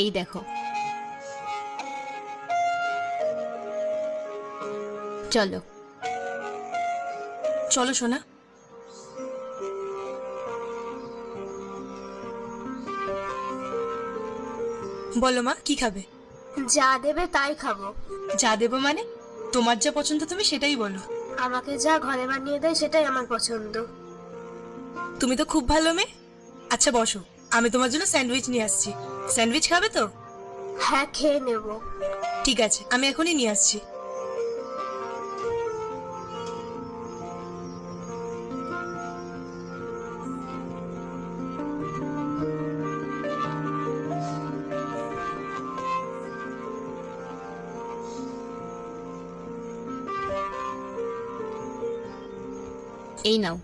এই দেখো, চলো। চলো সোনা। বলো মা, কি খাবে? যা দেবে তাই খাবো। যা দেবো মানে? তোমার যা পছন্দ তুমি সেটাই বলো। আমাকে যা ঘরে বানিয়ে দেয় সেটাই আমার পছন্দ। তুমি তো খুব ভালো মেয়ে। আচ্ছা বসো, আমি তোমার জন্য স্যান্ডউইচ নিয়ে আসছি। স্যান্ডউইচ খাবে তো? হ্যাঁ, খেয়ে নেব। ঠিক আছে, আমি এখনই নিয়ে আসছি। এই নাও।